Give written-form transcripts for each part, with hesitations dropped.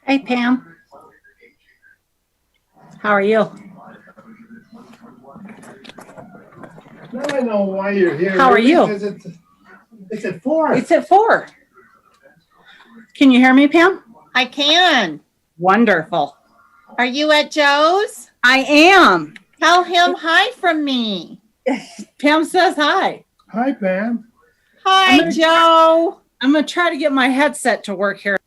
Hey, Pam. How are you? Now I know why you're here. How are you? Because it's at 4. It's at 4. Can you hear me, Pam? I can. Wonderful. Are you at Joe's? I am. Tell him hi from me. Pam says hi. Hi, Pam. Hi, Joe. I'm going to try to get my headset to work here.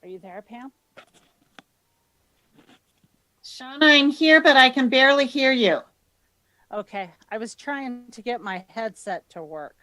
Are you there, Pam? Shauna, I'm here, but I can barely hear you. Okay. I was trying to get my headset to work.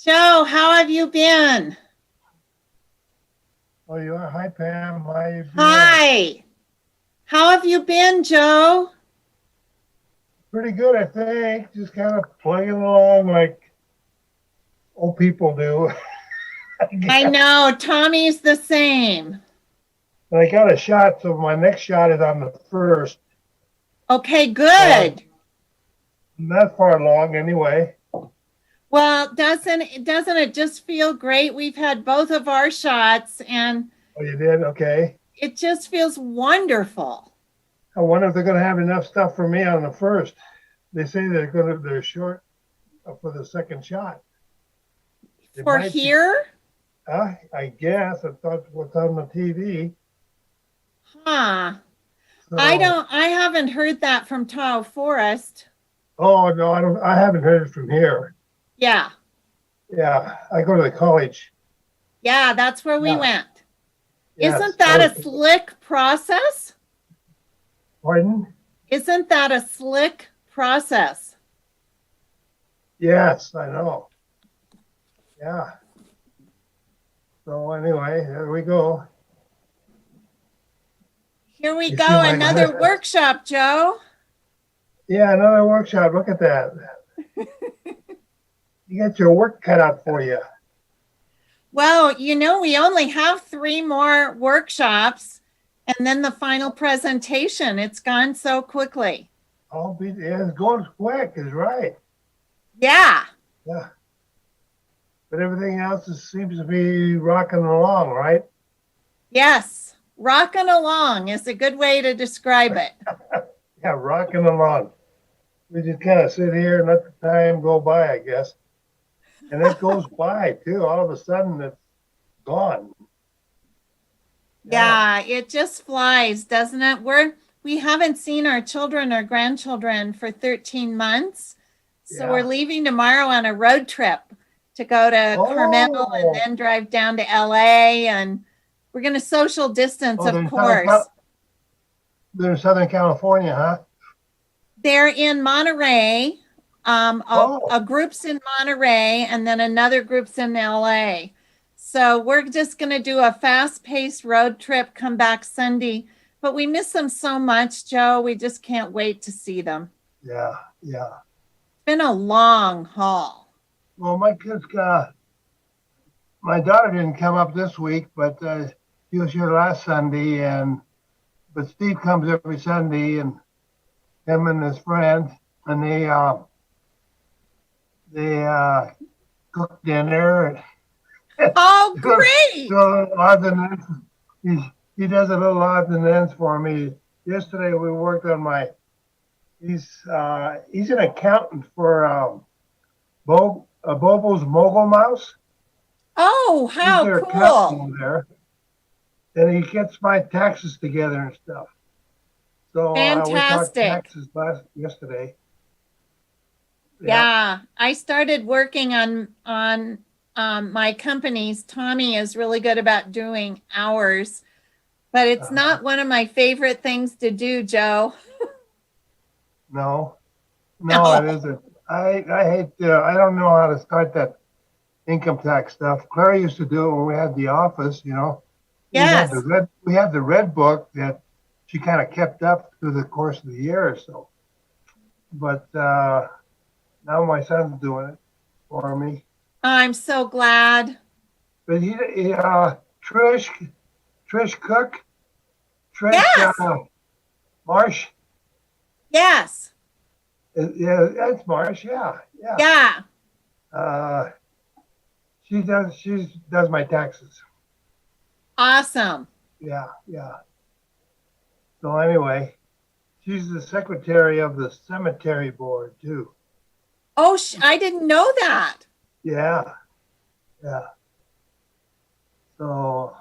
Joe, how have you been? Oh, you are. Hi, Pam. How you doing? Hi. How have you been, Joe? Pretty good, I think. Just kind of plugging along like old people do. I know. Tommy's the same. And I got a shot, so my next shot is on the 1st. Okay, good. Not far along, anyway. Well, doesn't it just feel great? We've had both of our shots and Oh, you did? Okay. it just feels wonderful. I wonder if they're going to have enough stuff for me on the first. They say they're short for the second shot. It For might be- here? I guess. I thought what's on the TV. Huh. So, I haven't heard that from Tahoe Forest. Oh no, I don't. I haven't heard it from here. Yeah. Yeah, I go to the college. Yeah, that's where we Yeah. went. Yes. Isn't that a slick process? Pardon? Isn't that a slick process? Yes, I know. Yeah. So anyway, there we go. Here we You go, see my- another workshop, Joe. Yeah, another workshop. Look at that. You got your work cut out for you. Well, we only have 3 more workshops and then the final presentation. It's gone so quickly. Yeah, it's going quick, is right. Yeah. Yeah. But everything else seems to be rocking along, right? Yes. Rocking along is a good way to describe it. Yeah, rocking along. We just kind of sit here and let the time go by, I guess. And it goes by too. All of a sudden, it's gone. Yeah, it just flies, doesn't it? We haven't seen our children or grandchildren for 13 months. So Yeah. we're leaving tomorrow on a road trip to go to Carmel Oh. and then drive down to LA, and we're going to social distance, Oh, of they're in course. They're in Southern California, huh? They're in Monterey. Oh. A group's in Monterey and then another group's in LA. So we're just going to do a fast-paced road trip, come back Sunday. But we miss them so much, Joe. We just can't wait to see them. Yeah, yeah. It's been a long haul. Well, my kids my daughter didn't come up this week, but she was here last Sunday, but Steve comes every Sunday, and him and his friend, and they cook dinner. Oh, great. So odds and ends, he does a little odds and ends for me. Yesterday we worked on he's an accountant for Bobo's Mogul Mouse. Oh, He's how their cool. accountant over there, and he gets my taxes together and stuff. So we talked Fantastic. taxes yesterday. Yeah, I started working on my companies. Tommy is really good about doing hours, but it's not one of my favorite things to do, Joe. No, No. it isn't. I hate. I don't know how to start that income tax stuff. Claire used to do it when we had the office. Yes. We had the red book that she kind of kept up through the course of the year or so. But now my son's doing it for me. I'm so glad. But Trish Cook, Trish Yes. Marsh. Yes. Yeah, that's Marsh. Yeah. Yeah. She does my taxes. Awesome. Yeah. So anyway, she's the secretary of the cemetery board too. Oh, I didn't know that. Yeah. So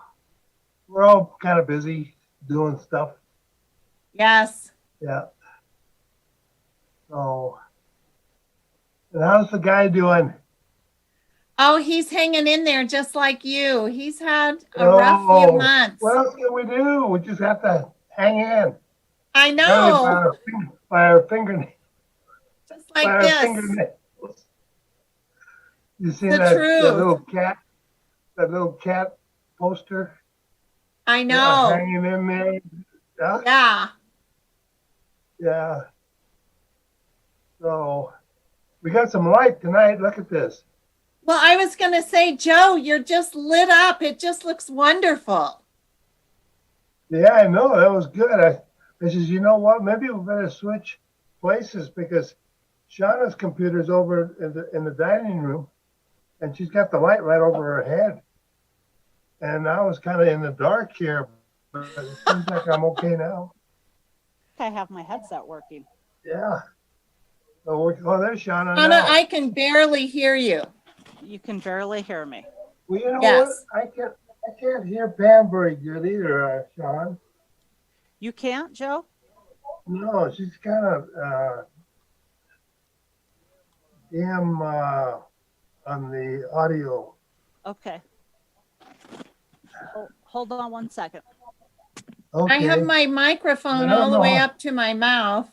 we're all kind of busy doing stuff. Yes. Yeah. So, and how's the guy doing? Oh, he's hanging in there just like you. He's had a rough few months. What else can we do? We just have to hang in. I know. By our fingernails. Just like this. You see The that truth. little cat poster? I know. Hanging in there. Yeah. Yeah. So we got some light tonight. Look at this. Well, I was going to say, Joe, you're just lit up. It just looks wonderful. Yeah, I know. That was good. I says, you know what? Maybe we better switch places because Shauna's computer's over in the dining room, and she's got the light right over her head. And I was kind of in the dark here, but it seems like I'm okay now. I have my headset working. Yeah. Oh, there's Shauna Anna, now. I can barely hear you. You can barely hear me. Well, you know what? Yes. I can't hear Pam very good either, Sean. You can't, Joe? No, she's kind of dim on the audio. Okay. Oh, hold on one second. Okay. I have my microphone I don't all the way know. up to my mouth.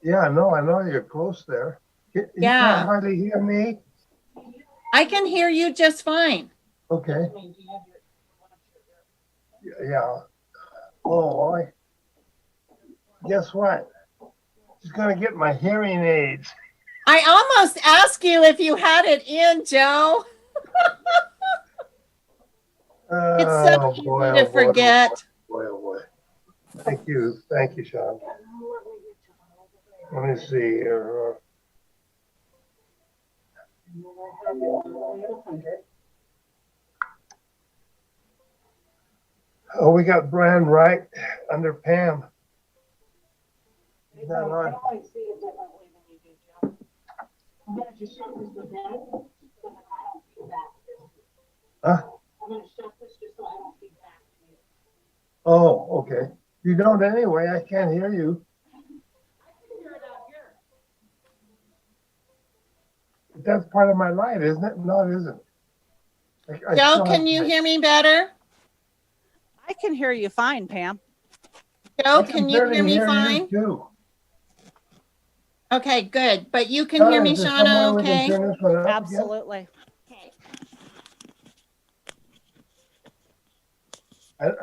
Yeah, I know you're close there. You Yeah. can't hardly hear me. I can hear you just fine. Okay. Yeah. Oh, guess what? She's gonna get my hearing aids. I almost asked you if you had it in, Joe. It's so Oh easy boy, to forget. oh boy. Thank you, Sean. Let me see here. Oh, we got Brian right under Pam. Is that on? Huh? Oh, okay. You don't anyway. I can't hear you. That's part of my light, isn't it? No, it isn't. I Joe, still can have you my- hear me better? I can hear you fine, Pam. Joe, I can you barely hear me you fine? too. Okay, good. But you can hear me, Is there some way Shauna, we can okay? turn this one up again? Absolutely.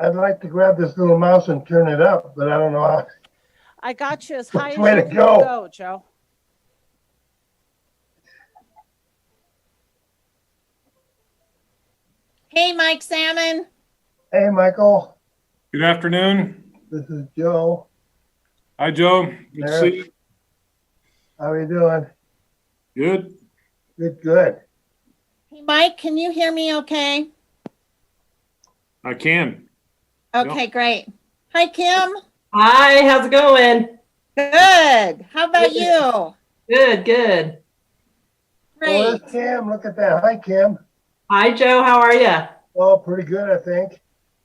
I'd like to grab this little mouse and turn it up, but I don't know how. I got you as high Which as way you to can go? go, Joe. Hey, Mike Salmon. Hey, Michael, Good afternoon. this is Joe. Hi, Joe. Good to see you. How are you doing? Good. Good. Hey, Mike, can you hear me okay? I can. Okay, great. Hi, Kim. Hi, how's it going? Good. How about you? Good, good. Oh, Great. there's Kim. Look at that. Hi, Kim. Hi, Joe. How are you? Oh, pretty good, I think.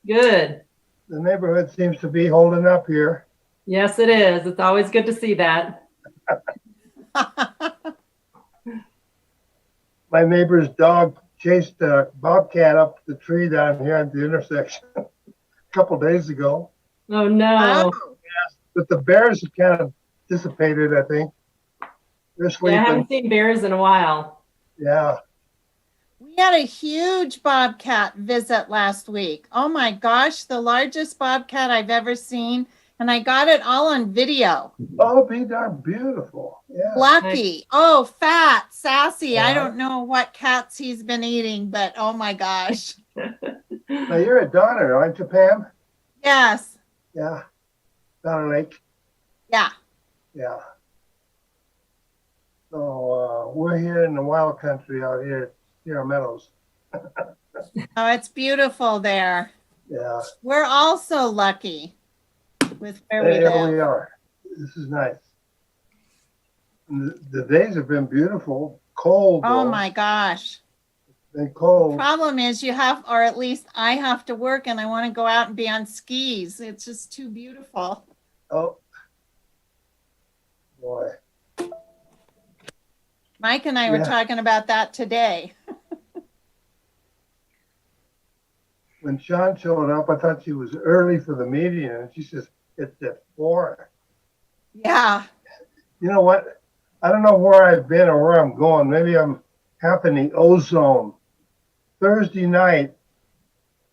Good. The neighborhood seems to be holding up here. Yes, it is. It's always good to see that. My neighbor's dog chased a bobcat up the tree down here at the intersection a couple days ago. Oh, no. But the bears have kind of dissipated, I think. They're Yeah, I sleeping. haven't seen bears in a while. Yeah. We had a huge bobcat visit last week. Oh my gosh, the largest bobcat I've ever seen. And I got it all on video. Oh, be darn beautiful. Yeah. Lucky. Oh, fat, sassy. I Yeah. don't know what cats he's been eating, but oh my gosh. Now you're at Donner, aren't you, Pam? Yes. Yeah. Donner Lake. Yeah. Yeah. So we're here in the wild country out here at Sierra Meadows. Oh, it's beautiful there. Yeah. We're also lucky with where we There live. we are. This is nice. And the days have been beautiful. Cold. Oh though. my gosh. Been cold. Problem is you have, or at least I have to work and I want to go out and be on skis. It's just too beautiful. Oh. Boy. Mike and I were Yeah. talking about that today. When Sean showed up, I thought she was early for the meeting, and she says, it's at 4. Yeah. You know what? I don't know where I've been or where I'm going. Maybe I'm half in the ozone. Thursday night,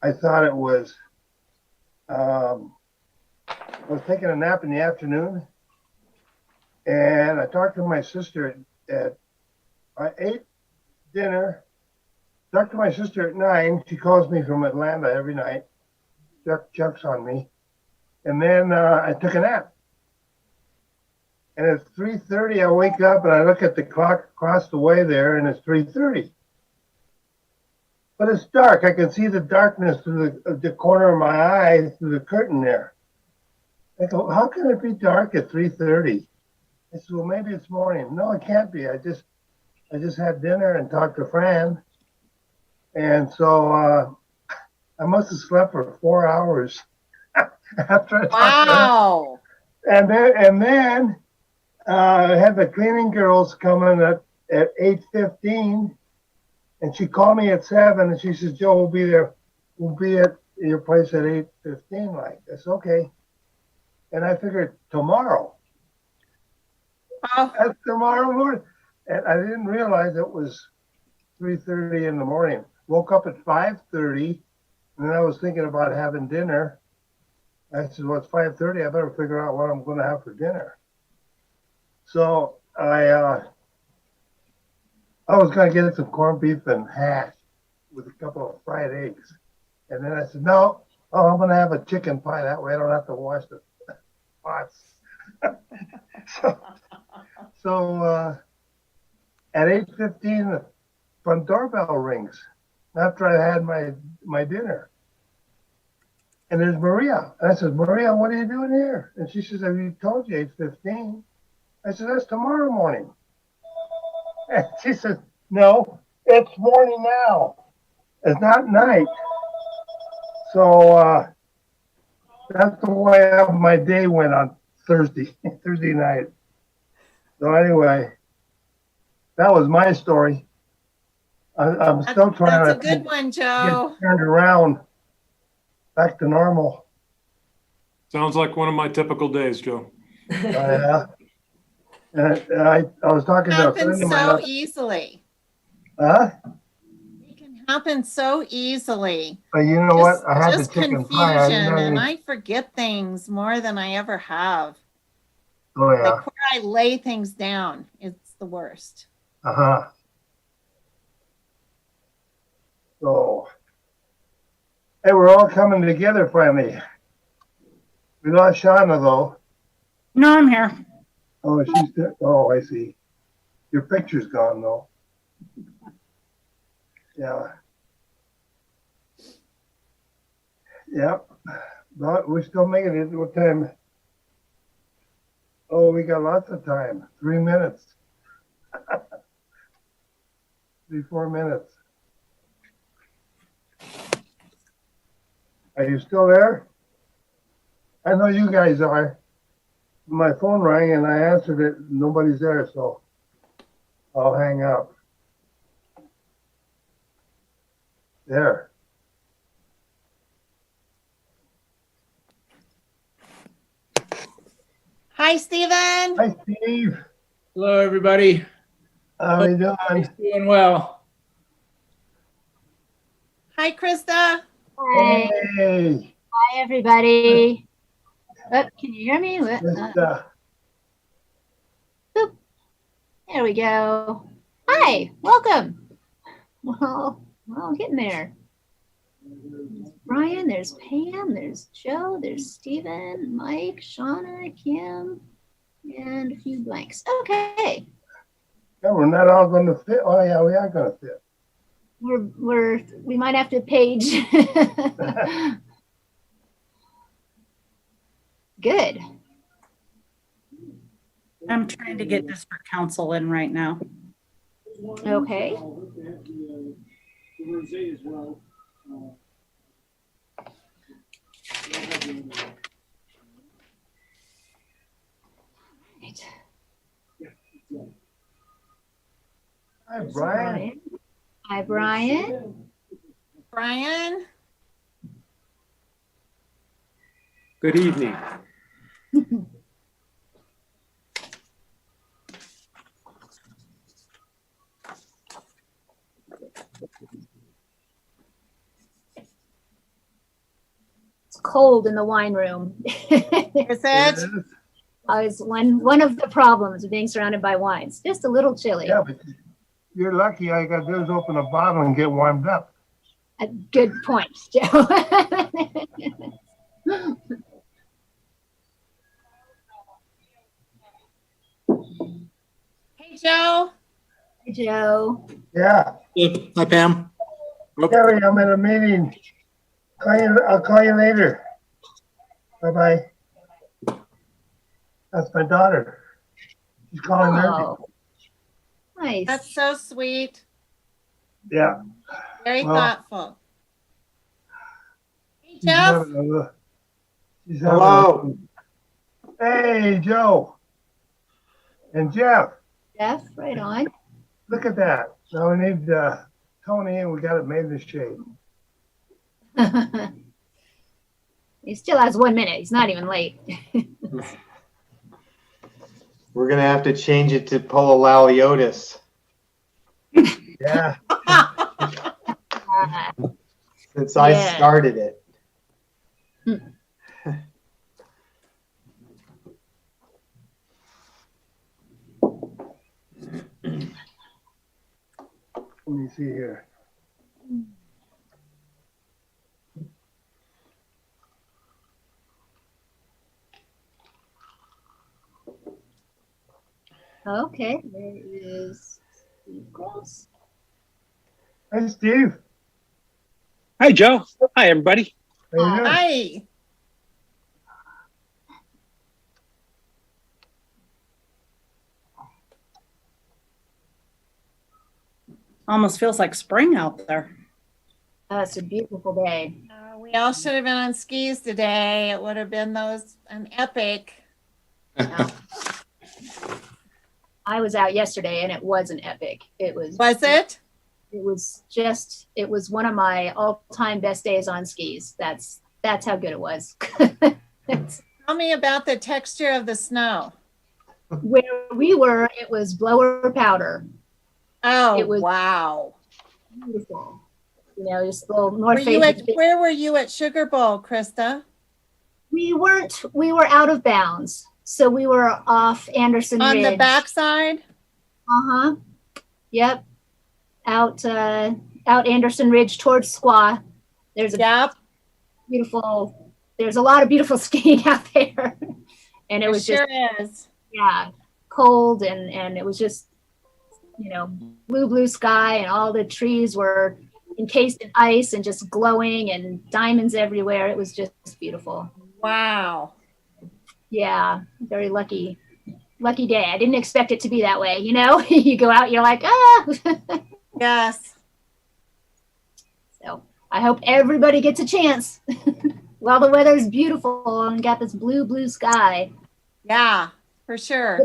I thought it was, I was taking a nap in the afternoon, and I talked to my sister I ate dinner, talked to my sister at 9. She calls me from Atlanta every night, checks on me, and then I took a nap. And it's 3:30. I wake up and I look at the clock across the way there, and it's 3:30. But it's dark. I can see the darkness through the corner of my eye through the curtain there. I go, how can it be dark at 3:30? I said, well, maybe it's morning. No, it can't be. I just had dinner and talked to Fran, and so I must have slept for 4 hours after I talked to her. Wow. And then I had the cleaning girls coming at 8:15, and she called me at 7, and she says, Joe, we'll be there. We'll be at your place at 8:15. Like, that's okay. And I figured tomorrow. Oh, That's tomorrow morning. And I didn't realize it was 3:30 in the morning. Woke up at 5:30, and then I was thinking about having dinner. I said, well, it's 5:30. I better figure out what I'm going to have for dinner. So I was going to get some corned beef and hash with a couple of fried eggs. And then I said, no, I'm going to have a chicken pie. That way I don't have to wash the pots. So at 8:15, the front doorbell rings after I had my dinner. And there's Maria. And I said, Maria, what are you doing here? And she says, have you told you 8:15? I said, that's tomorrow morning. And she says, no, it's morning now. It's not night. So that's the way my day went on Thursday night. So anyway, that was my story. I'm still trying that's a to good one, get Joe. turned around back to normal. Sounds like one of my typical days, Joe. Yeah. And I was talking to a Happens friend of so mine. easily. Huh? It can happen so easily. But you know what? Just, I had the just chicken confusion, pie. I didn't have and any. I forget things more than I ever have. Oh yeah. Like where I lay things down, it's the worst. Uh-huh. So, hey, we're all coming together finally. We lost Shauna though. No, I'm here. Oh, she's there. Oh, I see. Your picture's gone though. Yeah. Yep. But we're still making it. What time? Oh, we got lots of time. 3 minutes. 4 minutes. Are you still there? I know you guys are. My phone rang and I answered it. Nobody's there, so I'll hang up. There. Hi, Stephen. Hi, Steve. Hello, everybody. How are you doing? Everybody's doing well. Hi, Krista. Hi, Hey, hi everybody. Oh, can you hear me? just, There we go. Hi, welcome. Well, getting there. There's Brian, there's Pam, there's Joe, there's Stephen, Mike, Shauna, Kim, and a few blanks. Okay, yeah, we're not all going to fit. Oh yeah, we are going to fit. we might have to page. Good. I'm trying to get district council in right now. Okay. Right. Hi, Brian. Hi, Brian. Brian. Good evening. It's cold in the wine room. Is it? It's one of the problems of being surrounded by wines. Just a little chilly. Yeah, but you're lucky. All you got to do is open a bottle and get warmed up. A good point, Joe. Joe. Hey, Joe. Yeah, Hi, Pam. Gary, I'm in a meeting. I'll call you later. Bye-bye. That's my daughter. She's calling early. Oh, nice. That's so sweet. Yeah. Very Well, thoughtful. Hey, She's Jeff. having she's Hello. Hey, Joe. And Jeff, Jeff, right on. look at that. Now we need Tony, and we got it made in shape. He still has 1 minute. He's not even late. We're gonna have to change it to Pololaliotis Yeah. since I Yeah. started it. Let me see here. Okay, there is Steve Gross. Hey, Steve. Hi, Joe. Hi, everybody. How you doing? Hi. Almost feels like spring out there. It's a beautiful day. We all should have been on skis today. It would have been an epic. I was out yesterday and it was an epic. Was it? It was one of my all-time best days on skis. That's how good it was. Tell me about the texture of the snow. Where we were, it was blower powder. Oh, It was- wow. Beautiful. You know, just a little North Face. Where were you at Sugar Bowl, Krista? We were out of bounds. So we were off Anderson On Ridge. the backside? Uh-huh. Yep. Out Anderson Ridge towards Squaw. There's a Yep. there's a lot of beautiful skiing out there. And it was sure just is. yeah, cold and it was just, you know, blue sky and all the trees were encased in ice and just glowing and diamonds everywhere. It was just beautiful. Wow. Yeah, very lucky day. I didn't expect it to be that way, you know? You go out, you're like, ah. Yes. So I hope everybody gets a chance while the weather's beautiful and got this blue sky. Yeah, for sure.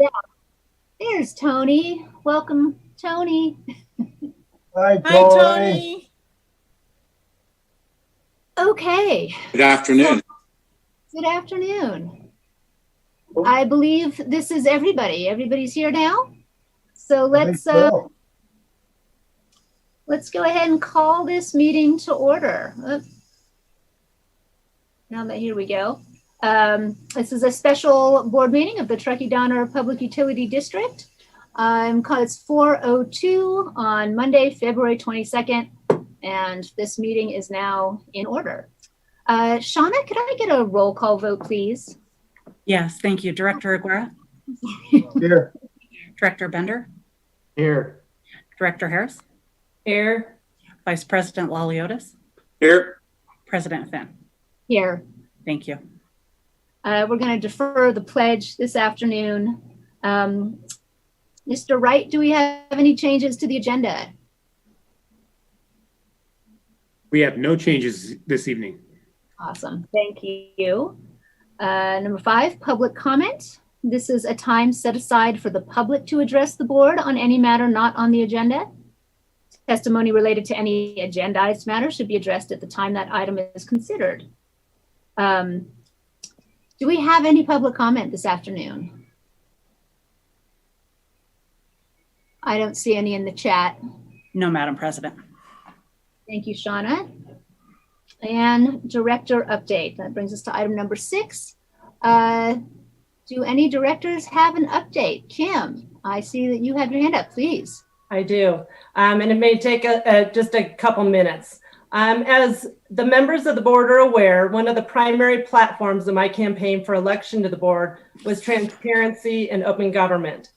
There's Tony. Welcome, Tony. Hi, Hi, Tony. Okay. Good afternoon. Good afternoon. I believe this is everybody. Everybody's here now. So I think so. let's go ahead and call this meeting to order. Here we go. This is a special board meeting of the Truckee Donner Public Utility District. It's 4:02 on Monday, February 22nd, and this meeting is now in order. Shauna, could I get a roll call vote, please? Yes, thank you. Director Aguirre, Here. Director Bender, Here. Director Harris, Here. Vice President Laliotis, Here. President Finn. Here. Thank you. We're going to defer the pledge this afternoon. Mr. Wright, do we have any changes to the agenda? We have no changes this evening. Awesome. Thank you. Number 5, public comment. This is a time set aside for the public to address the board on any matter not on the agenda. Testimony related to any agendized matter should be addressed at the time that item is considered. Do we have any public comment this afternoon? I don't see any in the chat. No, Madam President. Thank you, Shauna. And director update. That brings us to item number 6. Do any directors have an update? Kim, I see that you have your hand up, please. I do. And it may take just a couple minutes. As the members of the board are aware, one of the primary platforms of my campaign for election to the board was transparency and open government.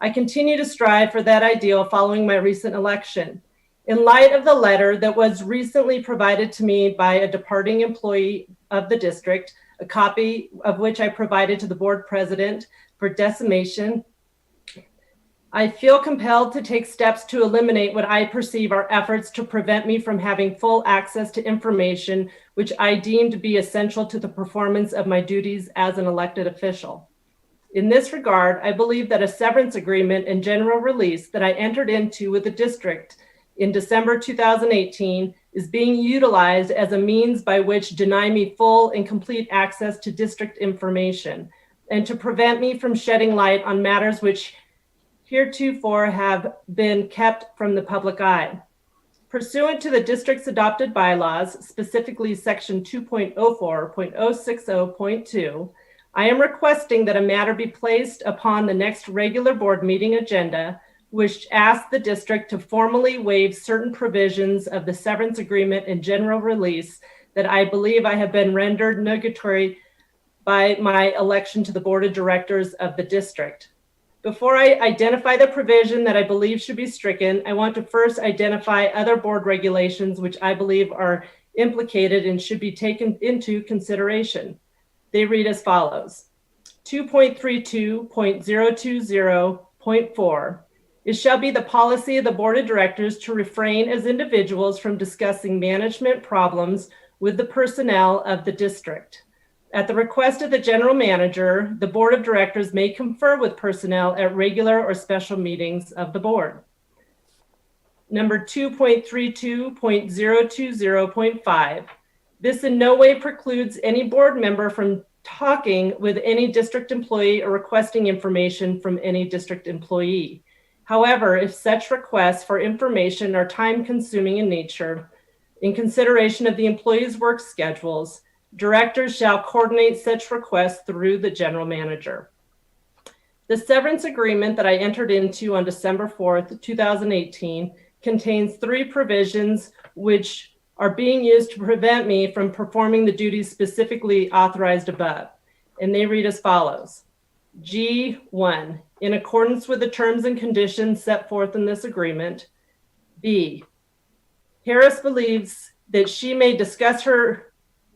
I continue to strive for that ideal following my recent election. In light of the letter that was recently provided to me by a departing employee of the district, a copy of which I provided to the board president for dissemination, I feel compelled to take steps to eliminate what I perceive are efforts to prevent me from having full access to information which I deem to be essential to the performance of my duties as an elected official. In this regard, I believe that a severance agreement and general release that I entered into with the district in December 2018 is being utilized as a means by which to deny me full and complete access to district information and to prevent me from shedding light on matters which heretofore have been kept from the public eye. Pursuant to the district's adopted bylaws, specifically section 2.04.060.2, I am requesting that a matter be placed upon the next regular board meeting agenda, which asks the district to formally waive certain provisions of the severance agreement and general release that I believe I have been rendered nugatory by my election to the board of directors of the district. Before I identify the provision that I believe should be stricken, I want to first identify other board regulations which I believe are implicated and should be taken into consideration. They read as follows. 2.32.020.4. It shall be the policy of the board of directors to refrain as individuals from discussing management problems with the personnel of the district. At the request of the general manager, the board of directors may confer with personnel at regular or special meetings of the board. Number 2.32.020.5. This in no way precludes any board member from talking with any district employee or requesting information from any district employee. However, if such requests for information are time-consuming in nature, in consideration of the employee's work schedules, directors shall coordinate such requests through the general manager. The severance agreement that I entered into on December 4th, 2018 contains 3 provisions which are being used to prevent me from performing the duties specifically authorized above. And they read as follows. G1, in accordance with the terms and conditions set forth in this agreement. B, Harris believes that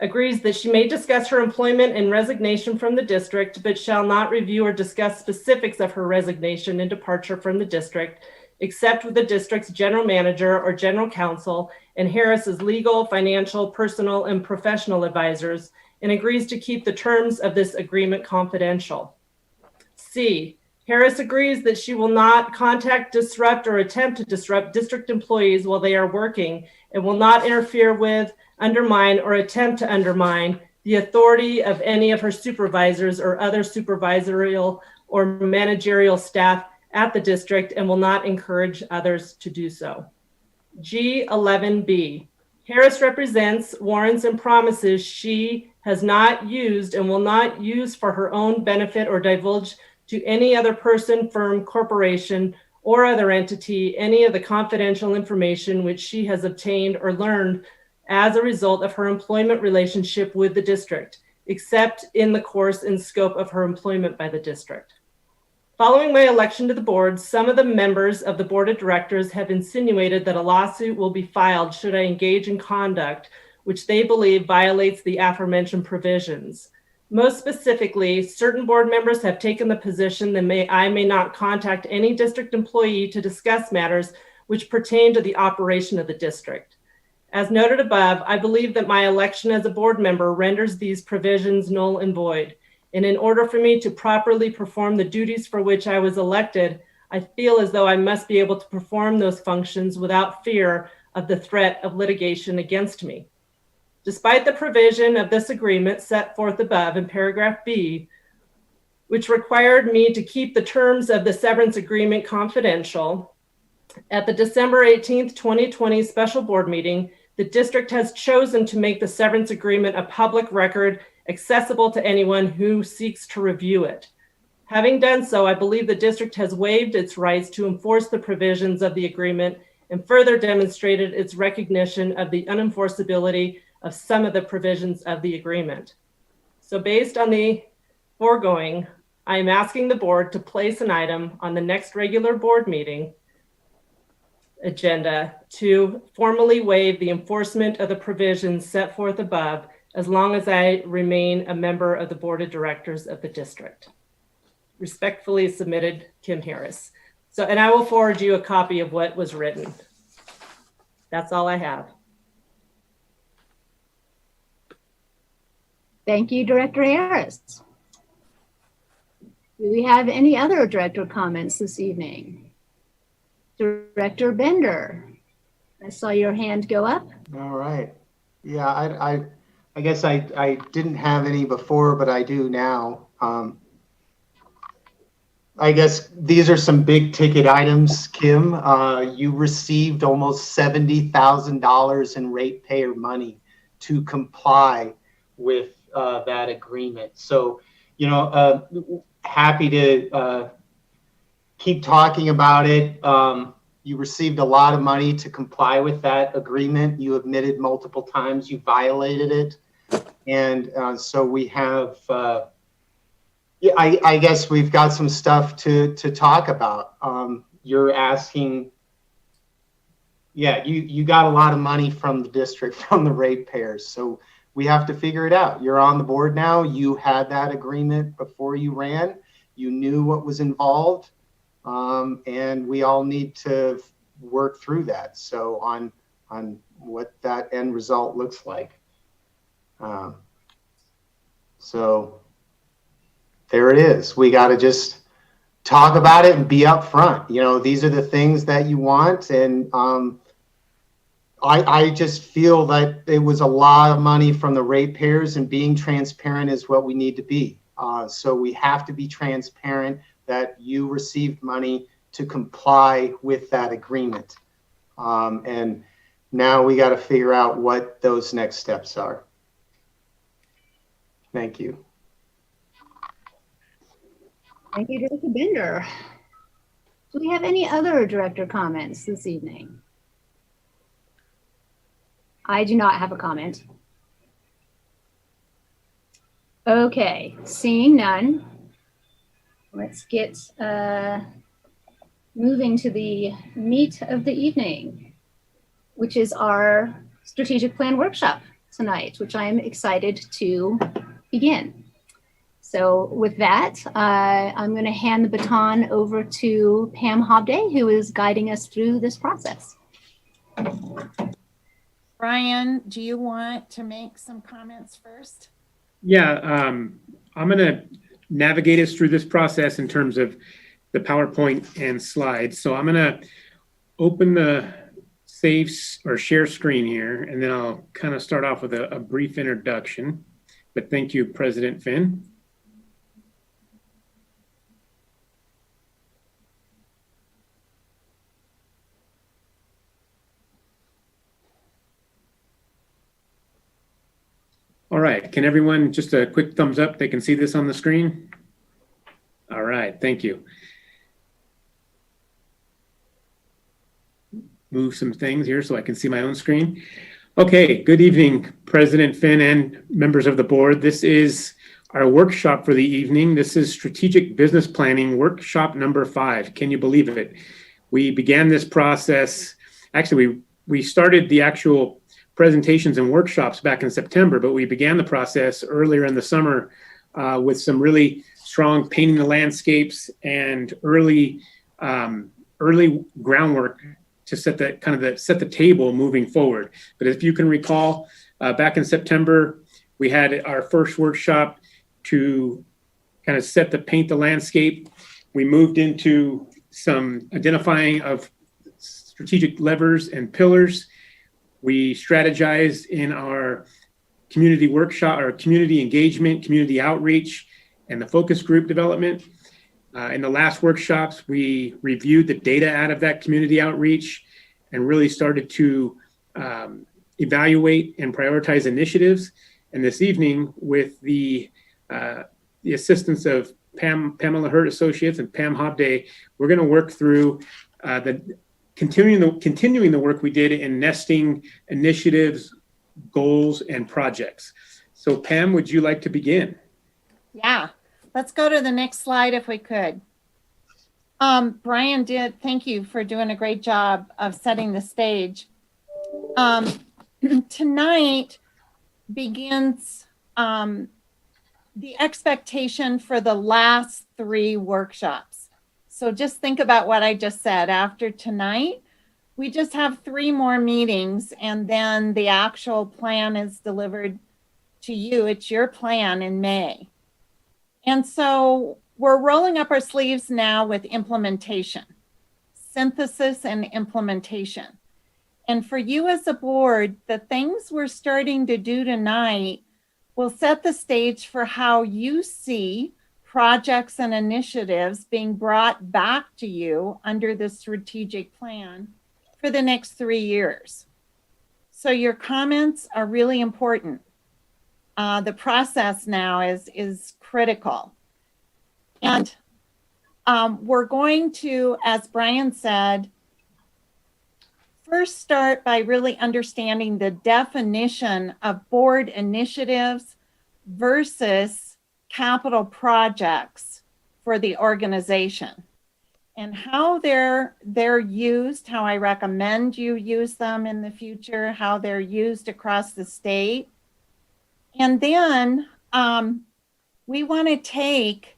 agrees that she may discuss her employment and resignation from the district, but shall not review or discuss specifics of her resignation and departure from the district, except with the district's general manager or general counsel and Harris's legal, financial, personal, and professional advisors, and agrees to keep the terms of this agreement confidential. C, Harris agrees that she will not contact, disrupt, or attempt to disrupt district employees while they are working and will not interfere with, undermine, or attempt to undermine the authority of any of her supervisors or other supervisorial or managerial staff at the district and will not encourage others to do so. G11B, Harris represents, warrants, and promises she has not used and will not use for her own benefit or divulge to any other person, firm, corporation, or other entity any of the confidential information which she has obtained or learned as a result of her employment relationship with the district, except in the course and scope of her employment by the district. Following my election to the board, some of the members of the board of directors have insinuated that a lawsuit will be filed should I engage in conduct which they believe violates the aforementioned provisions. Most specifically, certain board members have taken the position that I may not contact any district employee to discuss matters which pertain to the operation of the district. As noted above, I believe that my election as a board member renders these provisions null and void. And in order for me to properly perform the duties for which I was elected, I feel as though I must be able to perform those functions without fear of the threat of litigation against me. Despite the provision of this agreement set forth above in paragraph B, which required me to keep the terms of the severance agreement confidential, at the December 18th, 2020 special board meeting, the district has chosen to make the severance agreement a public record accessible to anyone who seeks to review it. Having done so, I believe the district has waived its rights to enforce the provisions of the agreement and further demonstrated its recognition of the unenforceability of some of the provisions of the agreement. So based on the foregoing, I am asking the board to place an item on the next regular board meeting agenda to formally waive the enforcement of the provisions set forth above, as long as I remain a member of the board of directors of the district. Respectfully submitted, Kim Harris. So, and I will forward you a copy of what was written. That's all I have. Thank you, Director Harris. Do we have any other director comments this evening? Director Bender, I saw your hand go up. All right. Yeah, I guess I didn't have any before, but I do now. I guess these are some big ticket items, Kim. You received almost $70,000 in ratepayer money to comply with that agreement. So, you know, happy to keep talking about it. You received a lot of money to comply with that agreement. You admitted multiple times you violated it. And so we have, yeah, I guess we've got some stuff to talk about. You're asking, yeah, you got a lot of money from the district, from the ratepayers. So we have to figure it out. You're on the board now. You had that agreement before you ran. You knew what was involved. And we all need to work through that. So on what that end result looks like. So there it is. We got to just talk about it and be upfront. You know, these are the things that you want. And I just feel that it was a lot of money from the ratepayers, and being transparent is what we need to be. So we have to be transparent that you received money to comply with that agreement. And now we got to figure out what those next steps are. Thank you. Thank you, Director Bender. Do we have any other director comments this evening? I do not have a comment. Okay, seeing none, let's get moving to the meat of the evening, which is our strategic plan workshop tonight, which I am excited to begin. So with that, I'm going to hand the baton over to Pam Hobday, who is guiding us through this process. Brian, do you want to make some comments first? Yeah, I'm going to navigate us through this process in terms of the PowerPoint and slides. So I'm going to open the save or share screen here, and then I'll kind of start off with a brief introduction. But thank you, President Finn. All right, can everyone, just a quick thumbs up, they can see this on the screen? All right, thank you. Move some things here so I can see my own screen. Okay, good evening, President Finn and members of the board. This is our workshop for the evening. This is Strategic Business Planning Workshop number 5. Can you believe it? We began this process, actually we started the actual presentations and workshops back in September, but we began the process earlier in the summer with some really strong painting the landscapes and early groundwork to set the table moving forward. But if you can recall, back in September, we had our first workshop to kind of paint the landscape. We moved into some identifying of strategic levers and pillars. We strategized in our community workshop, our community engagement, community outreach, and the focus group development. In the last workshops, we reviewed the data out of that community outreach and really started to evaluate and prioritize initiatives. And this evening, with the assistance of Pamela Hurt Associates and Pam Hobday, we're going to work through continuing the work we did in nesting initiatives, goals, and projects. So Pam, would you like to begin? Yeah. Let's go to the next slide if we could. Brian thank you for doing a great job of setting the stage. Tonight begins the expectation for the last 3 workshops. So just think about what I just said. After tonight, we just have 3 more meetings, and then the actual plan is delivered to you. It's your plan in May. And so we're rolling up our sleeves now with implementation, synthesis and implementation. And for you as a board, the things we're starting to do tonight will set the stage for how you see projects and initiatives being brought back to you under the strategic plan for the next 3 years. So your comments are really important. The process now is critical. And we're going to, as Brian said, first start by really understanding the definition of board initiatives versus capital projects for the organization and how they're used, how I recommend you use them in the future, how they're used across the state. And then we want to take,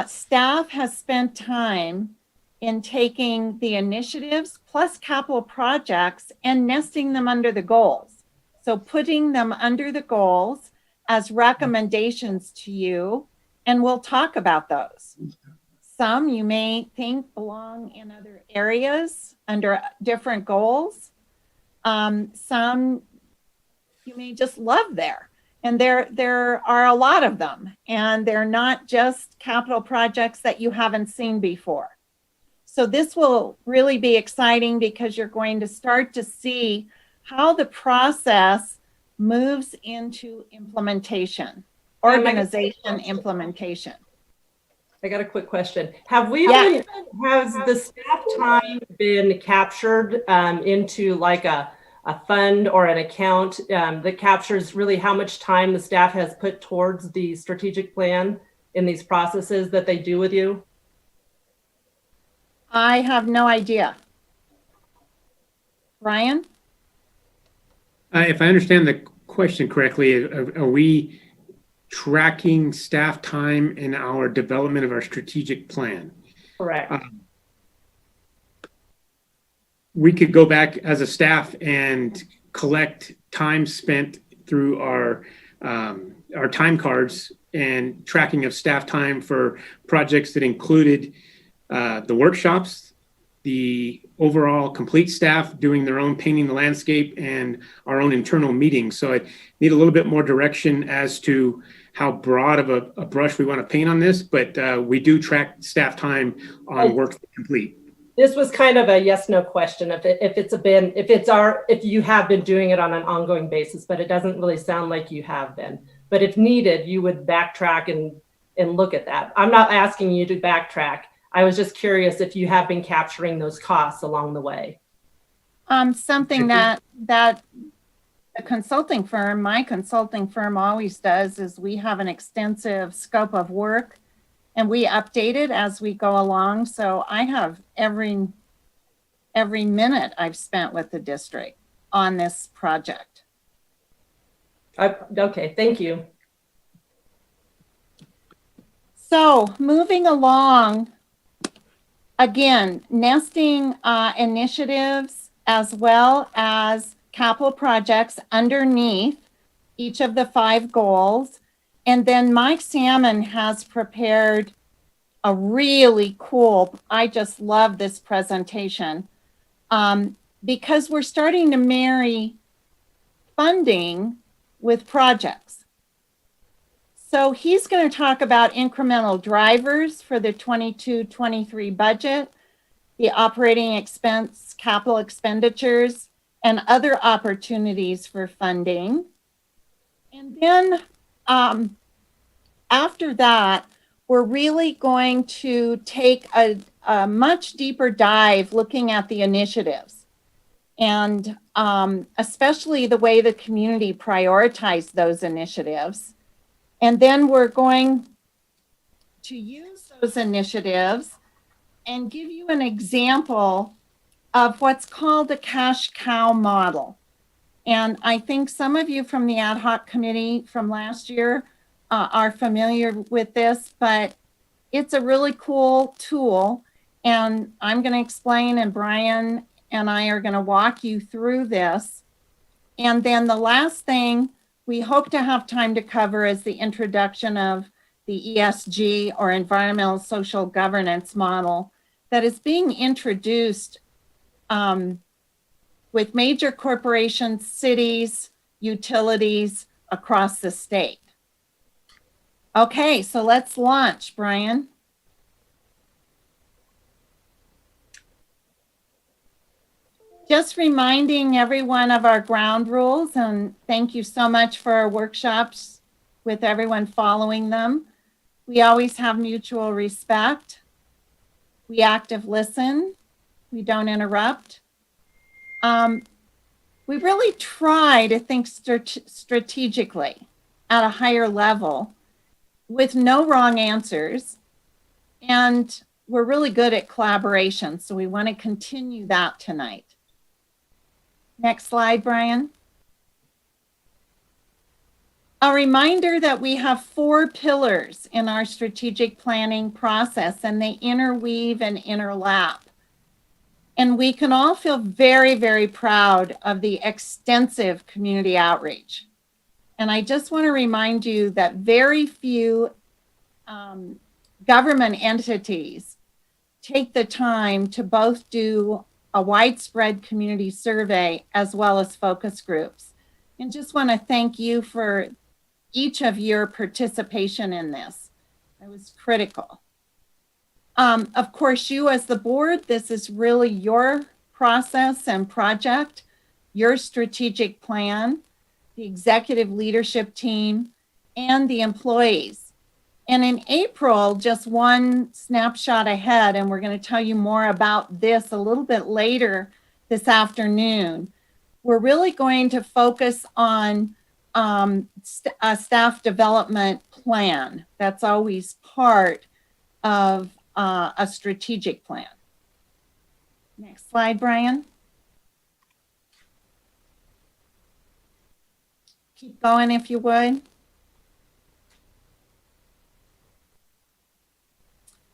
staff has spent time in taking the initiatives plus capital projects and nesting them under the goals. So putting them under the goals as recommendations to you, and we'll talk about those. Some you may think belong in other areas under different goals. Some you may just love there. And there are a lot of them, and they're not just capital projects that you haven't seen before. So this will really be exciting because you're going to start to see how the process moves into implementation, organization implementation. I got a quick question. Has the staff time been captured into like a fund or an account that captures really how much time the staff has put towards the strategic plan in these processes that they do with you? I have no idea. Brian? If I understand the question correctly, are we tracking staff time in our development of our strategic plan? Correct. We could go back as a staff and collect time spent through our time cards and tracking of staff time for projects that included the workshops, the overall complete staff doing their own painting the landscape, and our own internal meetings. So I need a little bit more direction as to how broad of a brush we want to paint on this, but we do track staff time on work complete. This was kind of a yes/no question. If you have been doing it on an ongoing basis, but it doesn't really sound like you have been. But if needed, you would backtrack and look at that. I'm not asking you to backtrack. I was just curious if you have been capturing those costs along the way. Something that the consulting firm, my consulting firm always does is we have an extensive scope of work and we update it as we go along. So I have every minute I've spent with the district on this project. Okay, thank you. So moving along, again, nesting initiatives as well as capital projects underneath each of the 5 goals. And then Mike Salmon has prepared a really cool, I just love this presentation, because we're starting to marry funding with projects. So he's going to talk about incremental drivers for the 22-23 budget, the operating expense, capital expenditures, and other opportunities for funding. And then after that, we're really going to take a much deeper dive looking at the initiatives and especially the way the community prioritized those initiatives. And then we're going to use those initiatives and give you an example of what's called a cash cow model. And I think some of you from the ad hoc committee from last year are familiar with this, but it's a really cool tool. And I'm going to explain, and Brian and I are going to walk you through this. And then the last thing we hope to have time to cover is the introduction of the ESG, or environmental social governance model, that is being introduced with major corporations, cities, utilities across the state. Okay, so let's launch, Brian. Just reminding everyone of our ground rules, and thank you so much for our workshops with everyone following them. We always have mutual respect. We active listen. We don't interrupt. We really try to think strategically at a higher level with no wrong answers. And we're really good at collaboration. So we want to continue that tonight. Next slide, Brian. A reminder that we have 4 pillars in our strategic planning process, and they interweave and interlap. And we can all feel very, very proud of the extensive community outreach. And I just want to remind you that very few government entities take the time to both do a widespread community survey as well as focus groups. And just want to thank you for each of your participation in this. It was critical. Of course, you as the board, this is really your process and project, your strategic plan, the executive leadership team, and the employees. And in April, just one snapshot ahead, and we're going to tell you more about this a little bit later this afternoon, we're really going to focus on a staff development plan. That's always part of a strategic plan. Next slide, Brian. Keep going if you would.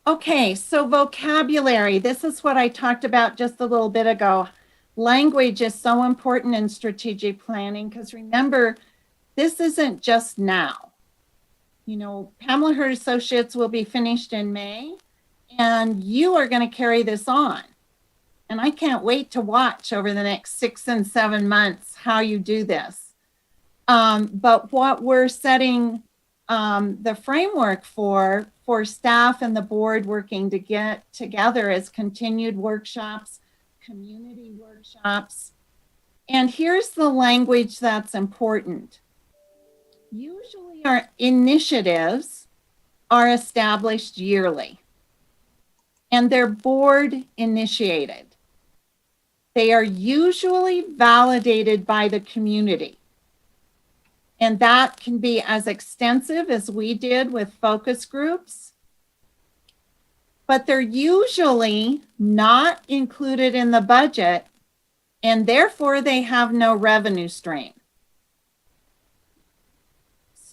Okay, so vocabulary. This is what I talked about just a little bit ago. Language is so important in strategic planning because remember, this isn't just now. You know, Pamela Hurt Associates will be finished in May, and you are going to carry this on. And I can't wait to watch over the next 6 and 7 months how you do this. But what we're setting the framework for staff and the board working to get together is continued workshops, community workshops. And here's the language that's important. Usually our initiatives are established yearly, and they're board initiated. They are usually validated by the community. And that can be as extensive as we did with focus groups, but they're usually not included in the budget, and therefore they have no revenue stream.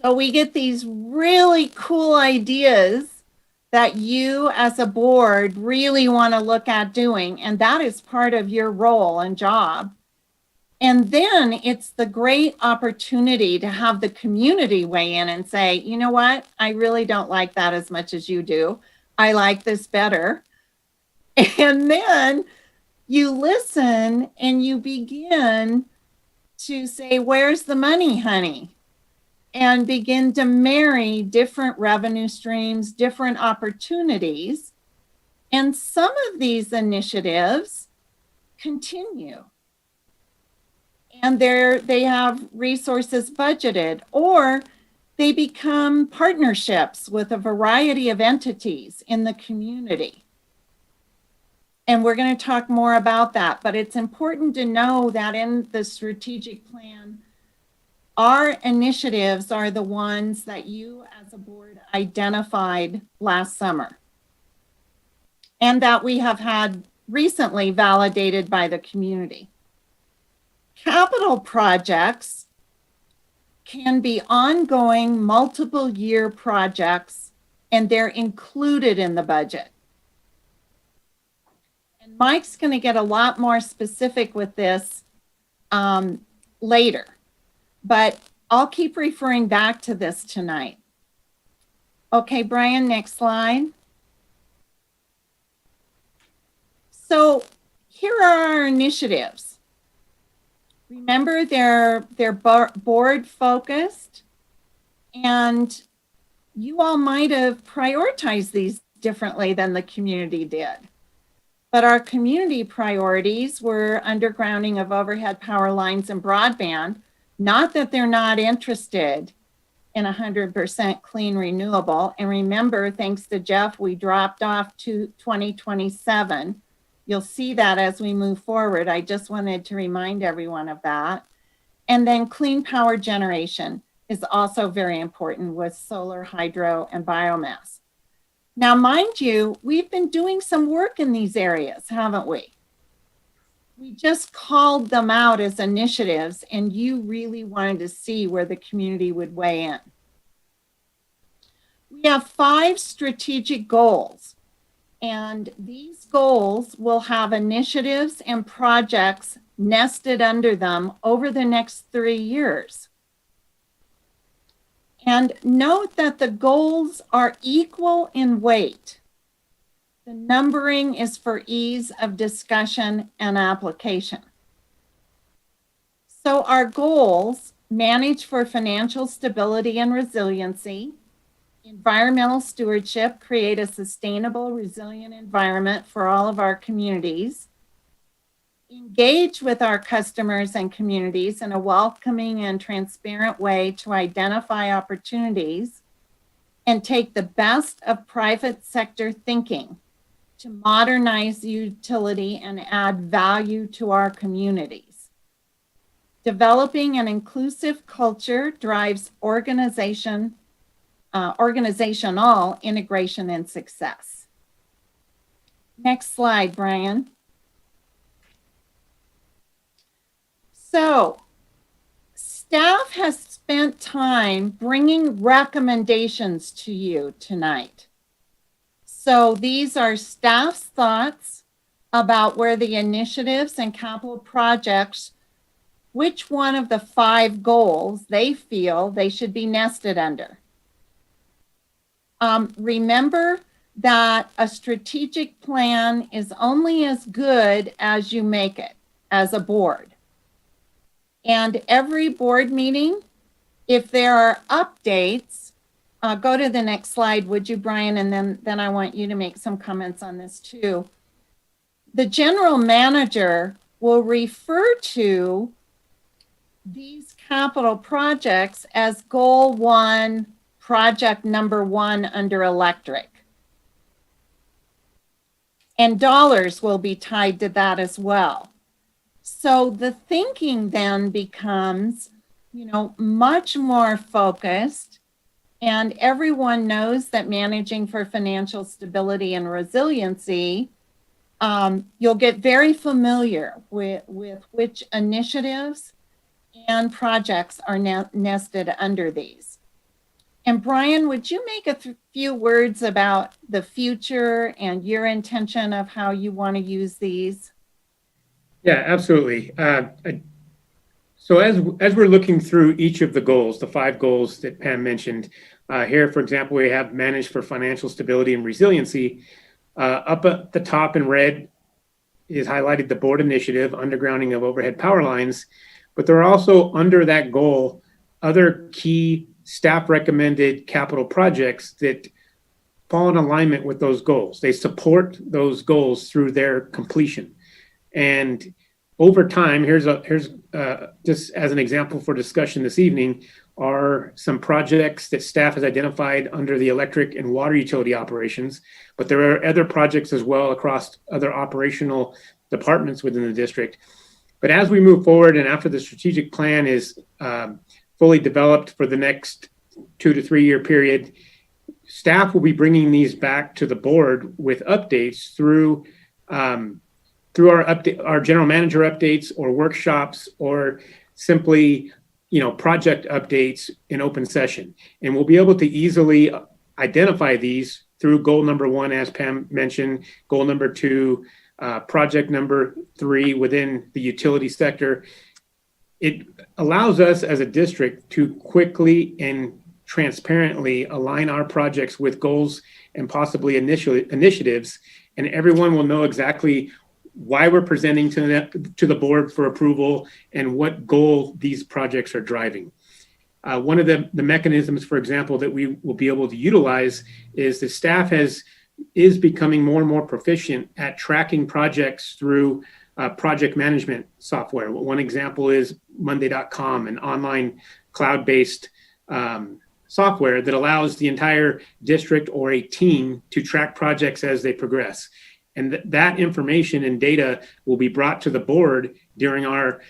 So we get these really cool ideas that you as a board really want to look at doing, and that is part of your role and job. And then it's the great opportunity to have the community weigh in and say, you know what, I really don't like that as much as you do. I like this better. And then you listen and you begin to say, where's the money, honey? And begin to marry different revenue streams, different opportunities. And some of these initiatives continue. And they have resources budgeted, or they become partnerships with a variety of entities in the community. And we're going to talk more about that, but it's important to know that in the strategic plan, Our initiatives are the ones that you as a board identified last summer and that we have had recently validated by the community. Capital projects can be ongoing multiple year projects, and they're included in the budget. And Mike's going to get a lot more specific with this later, but I'll keep referring back to this tonight. Okay, Brian, next slide. So here are our initiatives. Remember, they're board focused, and you all might have prioritized these differently than the community did. But our community priorities were undergrounding of overhead power lines and broadband. Not that they're not interested in 100% clean renewable. And remember, thanks to Jeff, we dropped off to 2027. You'll see that as we move forward. I just wanted to remind everyone of that. And then clean power generation is also very important with solar, hydro, and biomass. Now, mind you, we've been doing some work in these areas, haven't we? We just called them out as initiatives, and you really wanted to see where the community would weigh in. We have 5 strategic goals, and these goals will have initiatives and projects nested under them over the next 3 years. And note that the goals are equal in weight. The numbering is for ease of discussion and application. So our goals: manage for financial stability and resiliency, environmental stewardship, create a sustainable, resilient environment for all of our communities, engage with our customers and communities in a welcoming and transparent way to identify opportunities, and take the best of private sector thinking to modernize utility and add value to our communities. Developing an inclusive culture drives organizational integration and success. Next slide, Brian. So, staff has spent time bringing recommendations to you tonight. So these are staff's thoughts about where the initiatives and capital projects, which one of the 5 goals they feel they should be nested under. Remember that a strategic plan is only as good as you make it as a board. And every board meeting, if there are updates, go to the next slide, would you, Brian? And then I want you to make some comments on this too. The general manager will refer to these capital projects as goal 1, project number 1 under electric. And dollars will be tied to that as well. So the thinking then becomes, much more focused, and everyone knows that managing for financial stability and resiliency, you'll get very familiar with which initiatives and projects are nested under these. And Brian, would you make a few words about the future and your intention of how you want to use these? Yeah, absolutely. So as we're looking through each of the goals, the 5 goals that Pam mentioned, here, for example, we have manage for financial stability and resiliency. Up at the top in red is highlighted the board initiative, undergrounding of overhead power lines. But there are also under that goal other key staff recommended capital projects that fall in alignment with those goals. They support those goals through their completion. And over time, here's just as an example for discussion this evening, are some projects that staff has identified under the electric and water utility operations, but there are other projects as well across other operational departments within the district. But as we move forward and after the strategic plan is fully developed for the next 2 to 3 year period. Staff will be bringing these back to the board with updates through our general manager updates or workshops, or simply, project updates in open session. And we'll be able to easily identify these through goal number 1, as Pam mentioned, goal number 2, project number 3 within the utility sector. It allows us as a district to quickly and transparently align our projects with goals and possibly initiatives, and everyone will know exactly why we're presenting to the board for approval and what goal these projects are driving. One of the mechanisms, for example, that we will be able to utilize is the staff is becoming more and more proficient at tracking projects through project management software. One example is Monday.com, an online cloud-based software that allows the entire district or a team to track projects as they progress. And that information and data will be brought to the board during our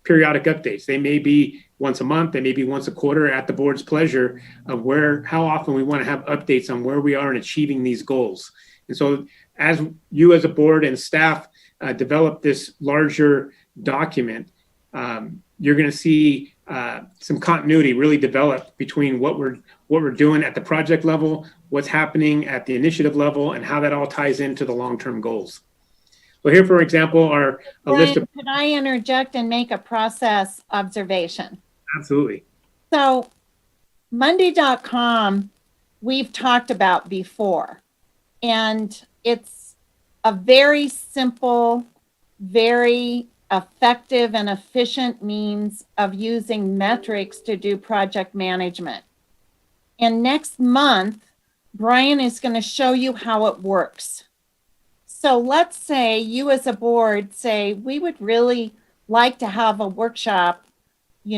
periodic updates. They may be once a month, they may be once a quarter, at the board's pleasure of how often we want to have updates on where we are in achieving these goals. And so as you as a board and staff develop this larger document, you're going to see some continuity really develop between what we're doing at the project level, what's happening at the initiative level, and how that all ties into the long-term goals. So here, for example, are a list of... Could I interject and make a process observation? Absolutely. So Monday.com, we've talked about before, and it's a very simple, very effective and efficient means of using metrics to do project management. And next month, Brian is going to show you how it works. So let's say you as a board say, we would really like to have a workshop